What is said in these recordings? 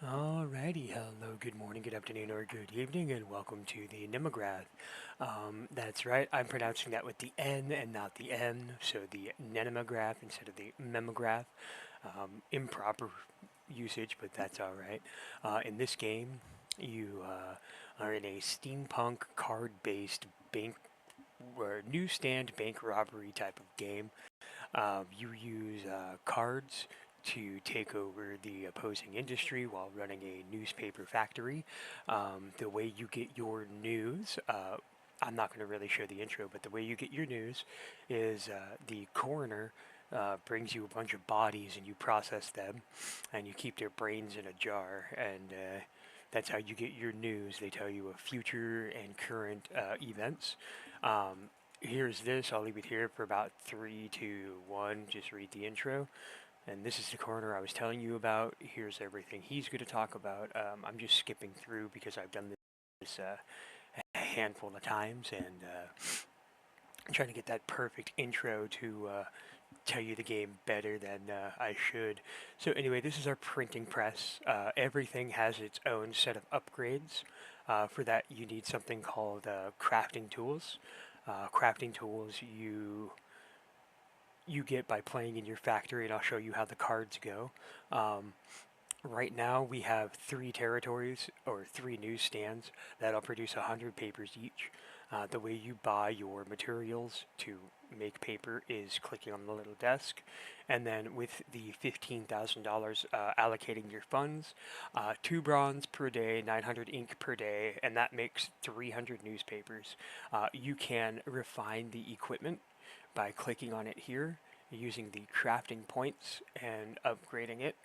Alrighty, hello, good morning, good afternoon, or good evening, and welcome to the Mnemograph. That's right, I'm pronouncing that with the N and not the N, so the Mnemograph instead of the Memograph. Improper usage, but that's alright. In this game, you are in a steampunk card-based bank or newsstand bank robbery type of game. You use cards to take over the opposing industry while running a newspaper factory. The way you get your news, I'm not going to really show the intro, but the way you get your news is the coroner brings you a bunch of bodies and you process them and you keep their brains in a jar and that's how you get your news. They tell you of future and current events. Here's this. I'll leave it here for about 3, 2, 1. Just read the intro. And this is the corner I was telling you about. Here's everything he's going to talk about. I'm just skipping through because I've done this a handful of times and I'm trying to get that perfect intro to tell you the game better than I should. So anyway, this is our printing press. Everything has its own set of upgrades. For that, you need something called crafting tools. Crafting tools you get by playing in your factory, and I'll show you how the cards go. Right now, we have 3 territories or 3 newsstands that'll produce 100 papers each. The way you buy your materials to make paper is clicking on the little desk, and then with the $15,000 allocating your funds, 2 bronze per day, 900 ink per day, and that makes 300 newspapers. You can refine the equipment by clicking on it here, using the crafting points and upgrading it.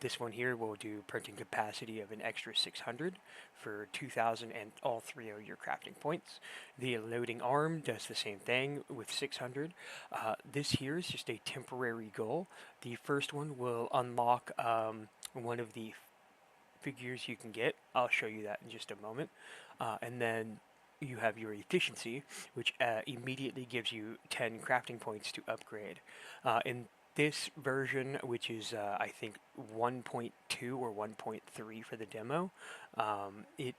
This one here will do printing capacity of an extra 600 for 2,000 and all 3 of your crafting points. The loading arm does the same thing with 600. This here is just a temporary goal. The first one will unlock one of the figures you can get. I'll show you that in just a moment. And then you have your efficiency, which immediately gives you 10 crafting points to upgrade. In this version, which is I think 1.2 or 1.3 for the demo, it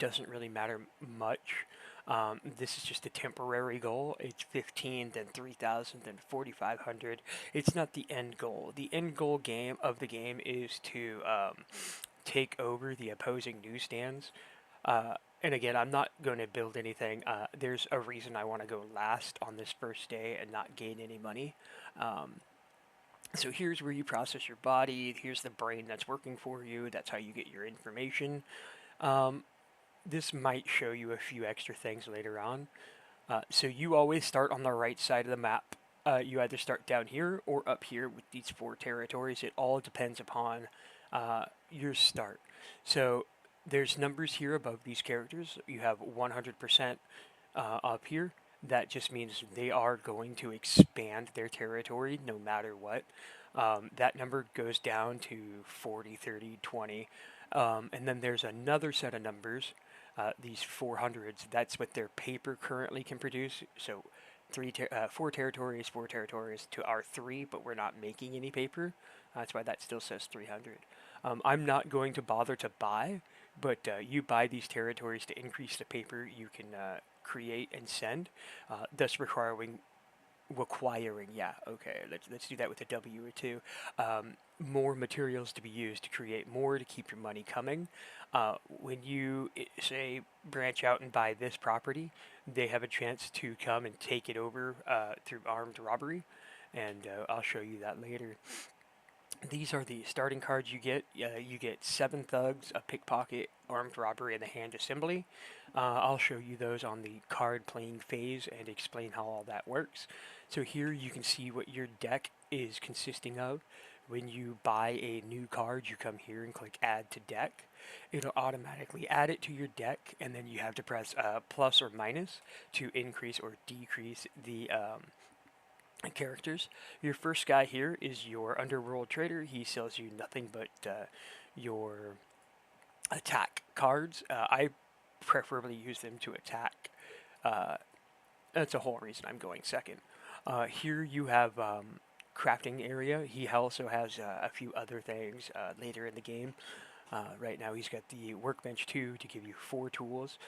doesn't really matter much. This is just a temporary goal. It's 15, then 3,000, then 4,500. It's not the end goal. The end goal game of the game is to take over the opposing newsstands. And again, I'm not going to build anything. There's a reason I want to go last on this first day and not gain any money. So here's where you process your body. Here's the brain that's working for you. That's how you get your information. This might show you a few extra things later on. So you always start on the right side of the map. You either start down here or up here with these 4 territories. It all depends upon your start. So there's numbers here above these characters. You have 100% up here. That just means they are going to expand their territory no matter what. That number goes down to 40, 30, 20. And then there's another set of numbers, these 400s. That's what their paper currently can produce. So 4 territories to our 3, but we're not making any paper. That's why that still says 300. I'm not going to bother to buy, but you buy these territories to increase the paper you can create and send, thus requiring, yeah, okay, let's do that with a W or 2. More materials to be used to create more to keep your money coming. When you, say, branch out and buy this property, they have a chance to come and take it over through armed robbery, and I'll show you that later. These are the starting cards you get. You get 7 thugs, a pickpocket, armed robbery, and a hand assembly. I'll show you those on the card playing phase and explain how all that works. So here you can see what your deck is consisting of. When you buy a new card, you come here and click add to deck. It'll automatically add it to your deck, and then you have to press plus or minus to increase or decrease the characters. Your first guy here is your underworld trader. He sells you nothing but your attack cards. I preferably use them to attack. That's the whole reason I'm going second. Here you have crafting area. He also has a few other things later in the game. Right now he's got the Workbench 2 to give you 4 tools.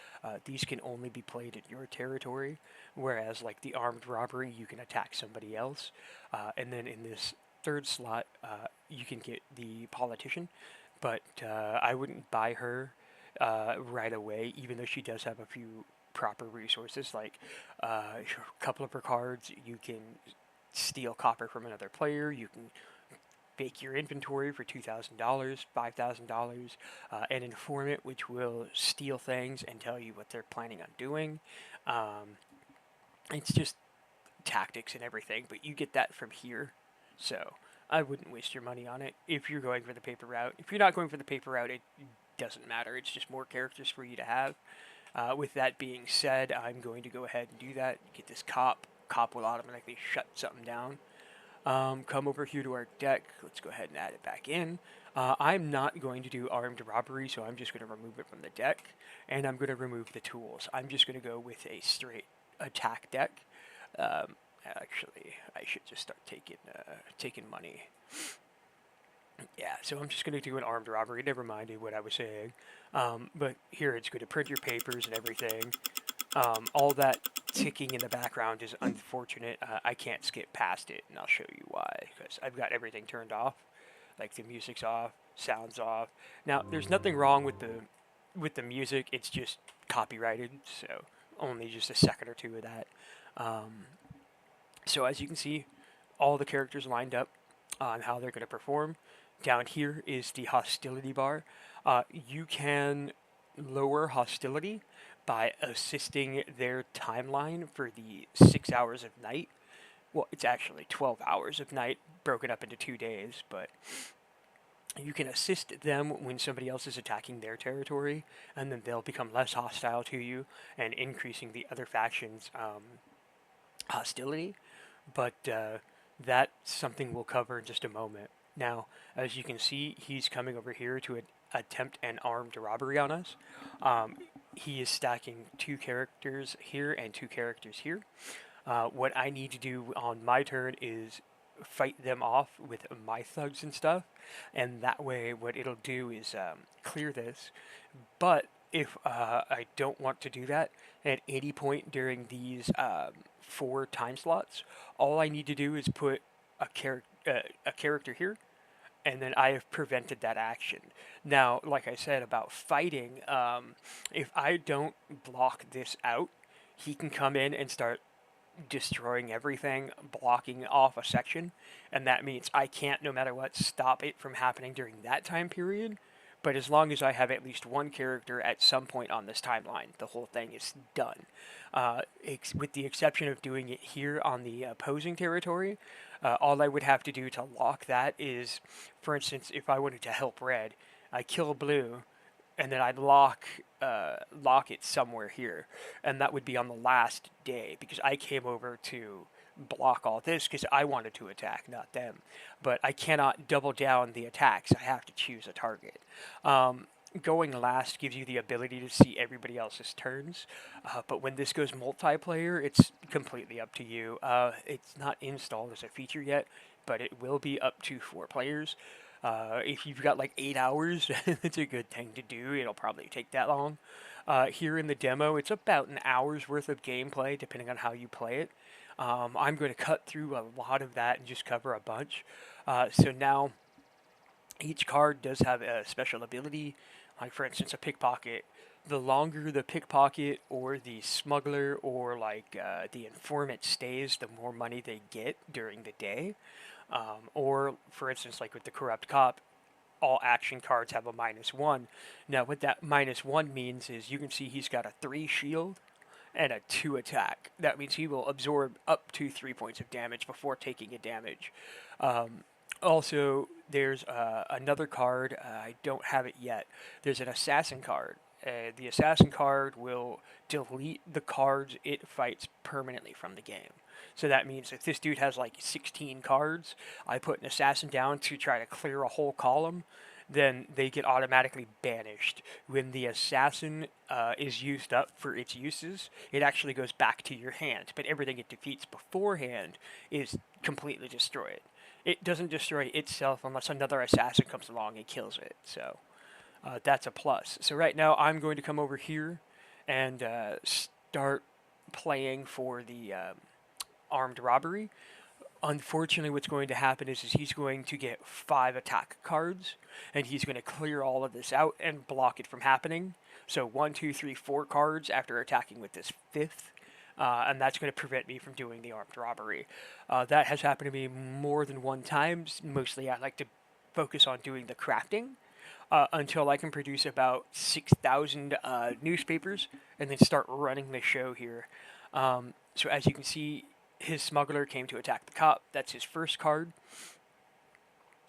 These can only be played in your territory, whereas like the Armed Robbery, you can attack somebody else. And then in this third slot, you can get the Politician, but I wouldn't buy her right away, even though she does have a few proper resources, like a couple of her cards, you can steal copper from another player, you can bake your inventory for $2,000, $5,000, an informant which will steal things and tell you what they're planning on doing. Um, it's just tactics and everything, but you get that from here. So I wouldn't waste your money on it if you're going for the paper route. If you're not going for the paper route, it doesn't matter. It's just more characters for you to have. With that being said, I'm going to go ahead and do that. Get this cop. Cop will automatically shut something down. Come over here to our deck. Let's go ahead and add it back in. I'm not going to do armed robbery, so I'm just going to remove it from the deck, and I'm going to remove the tools. I'm just going to go with a straight attack deck. Actually, I should just start taking money. Yeah, so I'm just going to do an armed robbery. Never mind what I was saying. But here it's going to print your papers and everything. All that ticking in the background is unfortunate. I can't skip past it, and I'll show you why. Because I've got everything turned off, like the music's off, sounds off. Now, there's nothing wrong with the music. It's just copyrighted, so only just a second or two of that. So as you can see, all the characters lined up on how they're going to perform. Down here is the hostility bar. You can lower hostility by assisting their timeline for the 6 hours of night. Well, it's actually 12 hours of night broken up into 2 days, but you can assist them when somebody else is attacking their territory, and then they'll become less hostile to you and increasing the other faction's hostility. But that's something we'll cover in just a moment. Now, as you can see, he's coming over here to attempt an armed robbery on us. He is stacking 2 characters here and 2 characters here. What I need to do on my turn is fight them off with my thugs and stuff, and that way what it'll do is clear this. But if I don't want to do that, at any point during these 4 time slots, all I need to do is put a character here, and then I have prevented that action. Now, like I said about fighting, if I don't block this out, he can come in and start destroying everything, blocking off a section, and that means I can't, no matter what, stop it from happening during that time period. But as long as I have at least one character at some point on this timeline, the whole thing is done. With the exception of doing it here on the opposing territory, all I would have to do to lock that is, for instance, if I wanted to help red, I kill blue, and then I'd lock it somewhere here, and that would be on the last day, because I came over to block all this because I wanted to attack, not them. But I cannot double down the attacks. I have to choose a target. Going last gives you the ability to see everybody else's turns, but when this goes multiplayer, it's completely up to you. It's not installed as a feature yet, but it will be up to 4 players. If you've got like 8 hours, it's a good thing to do. It'll probably take that long. Here in the demo, it's about an hour's worth of gameplay, depending on how you play it. I'm going to cut through a lot of that and just cover a bunch. So now, each card does have a special ability, like for instance a pickpocket. The longer the pickpocket or the smuggler or like the informant stays, the more money they get during the day. Or for instance, like with the corrupt cop, all action cards have a -1. Now what that -1 means is you can see he's got a 3 shield and a 2 attack. That means he will absorb up to 3 points of damage before taking a damage. Also, there's another card. I don't have it yet. There's an assassin card. The assassin card will delete the cards it fights permanently from the game. So that means if this dude has like 16 cards, I put an assassin down to try to clear a whole column, then they get automatically banished. When the assassin is used up for its uses, it actually goes back to your hand, but everything it defeats beforehand is completely destroyed. It doesn't destroy itself unless another assassin comes along and kills it. So that's a plus. So right now I'm going to come over here and start playing for the armed robbery. Unfortunately, what's going to happen is he's going to get 5 attack cards, and he's going to clear all of this out and block it from happening. So 1, 2, 3, 4 cards after attacking with this 5th, and that's going to prevent me from doing the armed robbery. That has happened to me more than one time. Mostly, I like to focus on doing the crafting until I can produce about 6,000 newspapers, and then start running the show here. So as you can see, his smuggler came to attack the cop. That's his first card,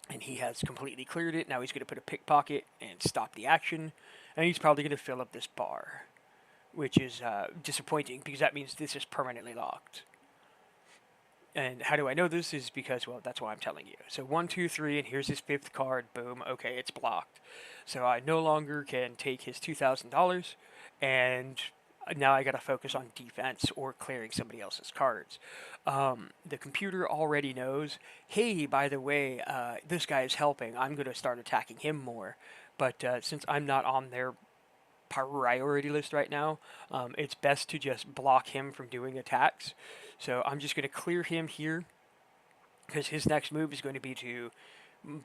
and he has completely cleared it. Now he's going to put a pickpocket and stop the action, and he's probably going to fill up this bar, which is disappointing because that means this is permanently locked. And how do I know this? Is because, well, that's why I'm telling you. So 1, 2, 3, and here's his 5th card. Boom. Okay, it's blocked. So I no longer can take his $2,000, and now I got to focus on defense or clearing somebody else's cards. The computer already knows, hey, by the way, this guy is helping. I'm going to start attacking him more. But since I'm not on their priority list right now, it's best to just block him from doing attacks. So I'm just going to clear him here because his next move is going to be to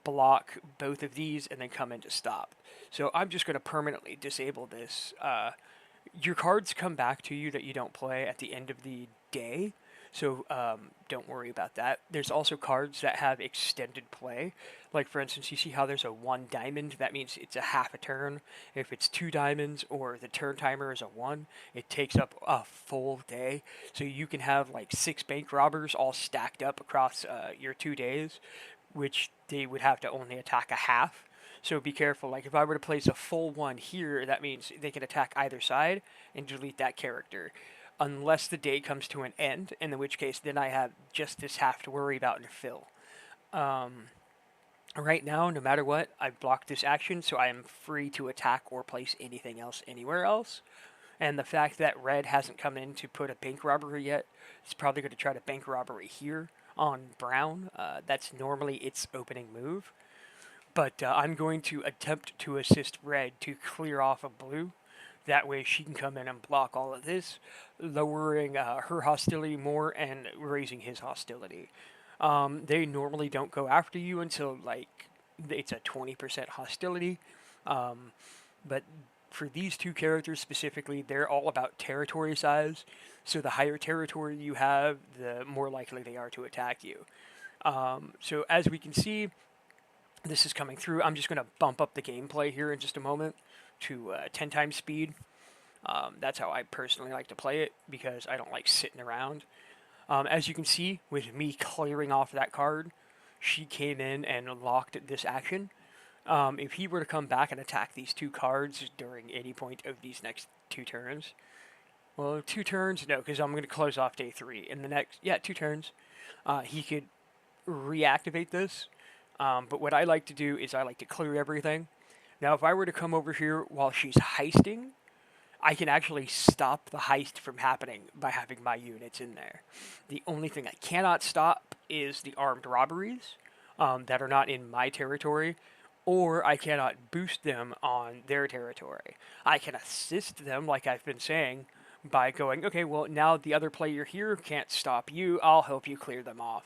block both of these and then come in to stop. So I'm just going to permanently disable this. Your cards come back to you that you don't play at the end of the day, so don't worry about that. There's also cards that have extended play. Like, for instance, you see how there's a 1 diamond? That means it's a half a turn. If it's 2 diamonds or the turn timer is a 1, it takes up a full day. So you can have like 6 bank robbers all stacked up across your 2 days, which they would have to only attack a half. So be careful. Like, if I were to place a full 1 here, that means they can attack either side and delete that character. Unless the day comes to an end, in which case then I have just this half to worry about and fill. Right now, no matter what, I've blocked this action, so I am free to attack or place anything else anywhere else. And the fact that red hasn't come in to put a bank robbery yet, it's probably going to try to bank robbery here on brown. That's normally its opening move. But I'm going to attempt to assist red to clear off a blue. That way she can come in and block all of this, lowering her hostility more and raising his hostility. They normally don't go after you until, like, it's a 20% hostility. But for these 2 characters specifically, they're all about territory size. So the higher territory you have, the more likely they are to attack you. So as we can see, this is coming through. I'm just going to bump up the gameplay here in just a moment to 10 times speed. That's how I personally like to play it because I don't like sitting around. As you can see, with me clearing off that card, she came in and locked this action. If he were to come back and attack these 2 cards during any point of these next 2 turns, well, 2 turns, no, because I'm going to close off day 3. In the next, 2 turns, he could reactivate this. But what I like to do is I like to clear everything. Now, if I were to come over here while she's heisting, I can actually stop the heist from happening by having my units in there. The only thing I cannot stop is the armed robberies that are not in my territory, or I cannot boost them on their territory. I can assist them, like I've been saying, by going, okay, well, now the other player here can't stop you, I'll help you clear them off.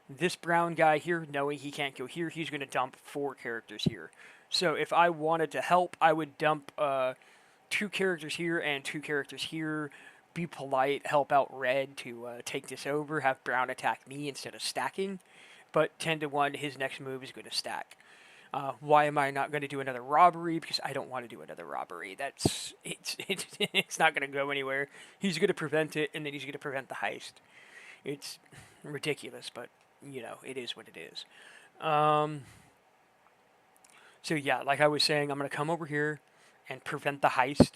This brown guy here, knowing he can't go here, he's going to dump 4 characters here. So if I wanted to help, I would dump 2 characters here and 2 characters here, be polite, help out red to take this over, have brown attack me instead of stacking. But 10 to 1, his next move is going to stack. Why am I not going to do another robbery? Because I don't want to do another robbery. It's not going to go anywhere. He's going to prevent it, and then he's going to prevent the heist. It's ridiculous, but you know, it is what it is. So yeah, like I was saying, I'm going to come over here and prevent the heist,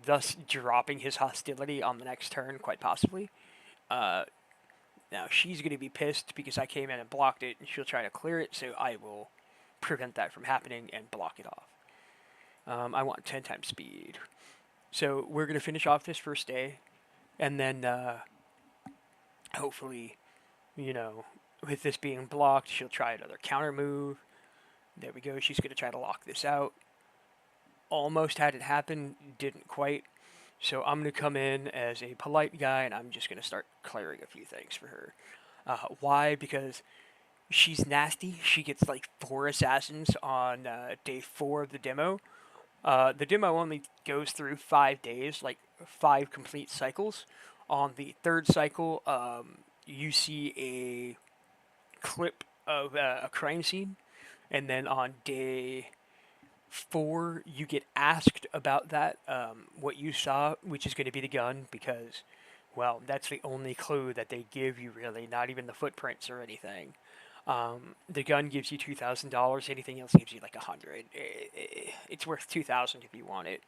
thus dropping his hostility on the next turn, quite possibly. Now, she's going to be pissed because I came in and blocked it, and she'll try to clear it, so I will prevent that from happening and block it off. I want 10 times speed. So we're going to finish off this first day, and then hopefully, you know, with this being blocked, she'll try another counter move. There we go. She's going to try to lock this out. almost had it happen, didn't quite. So I'm going to come in as a polite guy and I'm just going to start clearing a few things for her. Why? Because she's nasty. She gets like 4 assassins on day 4 of the demo. The demo only goes through 5 days, like 5 complete cycles. On the third cycle, you see a clip of a crime scene, and then on day 4, you get asked about that, what you saw, which is going to be the gun, because, well, that's the only clue that they give you, really, not even the footprints or anything. The gun gives you $2,000. Anything else gives you like 100. It's worth 2,000 if you want it.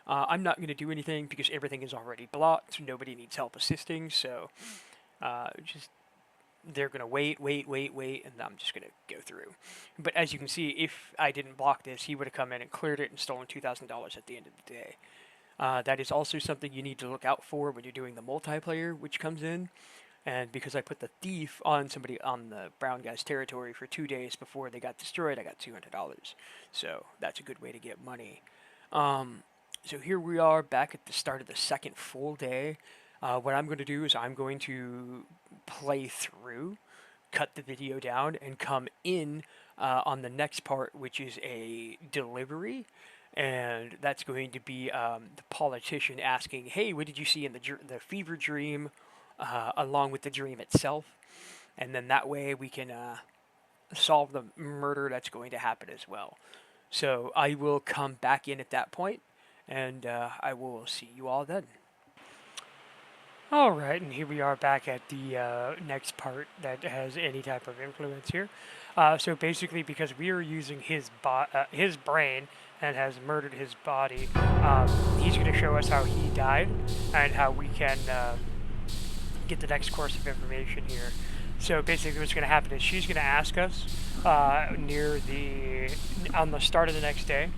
I'm not going to do anything because everything is already blocked. Nobody needs help assisting, so just they're going to wait, and I'm just going to go through. But as you can see, if I didn't block this, he would have come in and cleared it and stolen $2,000 at the end of the day. That is also something you need to look out for when you're doing the multiplayer, which comes in. And because I put the thief on somebody on the brown guy's territory for 2 days before they got destroyed, I got $200. So that's a good way to get money. So here we are back at the start of the second full day. What I'm going to do is I'm going to play through, cut the video down, and come in on the next part, which is a delivery. And that's going to be the politician asking, "Hey, what did you see in the fever dream?" Along with the dream itself, and then that way we can solve the murder that's going to happen as well. So I will come back in at that point, and I will see you all then. All right, and here we are back at the next part that has any type of influence here. So basically, because we are using his brain and has murdered his body, he's going to show us how he died and how we can get the next course of information here. So basically what's going to happen is she's going to ask us on the start of the next day,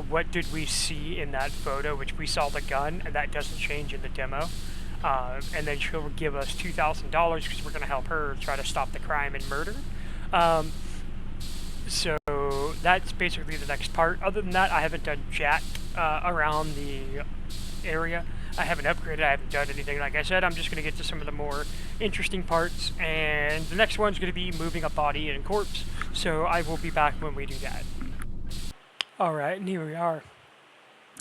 what did we see in that photo, which we saw the gun, and that doesn't change in the demo. And then she'll give us $2,000 because we're going to help her try to stop the crime and murder. So that's basically the next part. Other than that, I haven't done jack around the area. I haven't upgraded, I haven't done anything. Like I said, I'm just going to get to some of the more interesting parts, and the next one's going to be moving a body and corpse, so I will be back when we do that. Alright, and here we are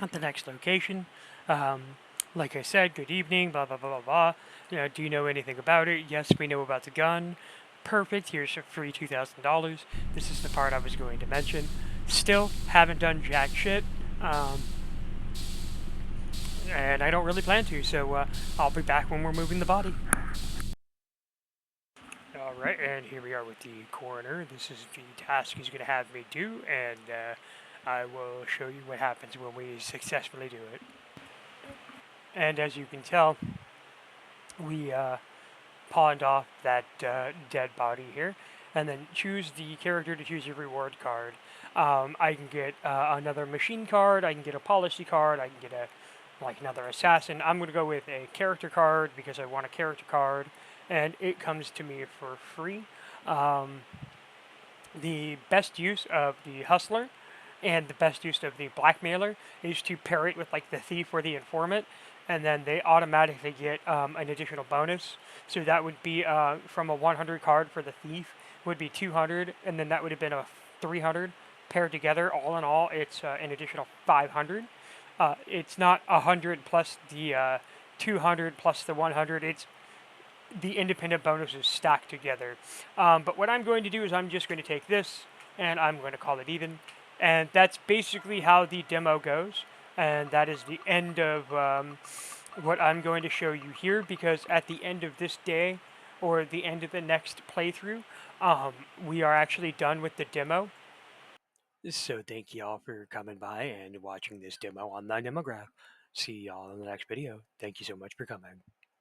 at the next location. Like I said, good evening, blah blah blah blah blah. Do you know anything about it? Yes, we know about the gun. Perfect, here's a free $2,000. This is the part I was going to mention. Still, haven't done jack shit. And I don't really plan to, so I'll be back when we're moving the body. Alright, and here we are with the coroner. This is the task he's going to have me do, and I will show you what happens when we successfully do it. And as you can tell, we pawned off that dead body here, and then choose the character to choose your reward card. I can get another machine card, I can get a policy card, I can get another assassin. I'm going to go with a character card because I want a character card, and it comes to me for free. The best use of the hustler and the best use of the blackmailer is to pair it with like the thief or the informant, and then they automatically get an additional bonus. So that would be from a 100 card for the thief would be 200, and then that would have been a 300 paired together. All in all, it's an additional 500. It's not 100 plus the 200 plus the 100. It's the independent bonuses stacked together. But what I'm going to do is I'm just going to take this and I'm going to call it even. And that's basically how the demo goes. And that is the end of what I'm going to show you here, because at the end of this day or the end of the next playthrough, we are actually done with the demo. So thank y'all for coming by and watching this demo on the Mnemograph. See y'all in the next video. Thank you so much for coming.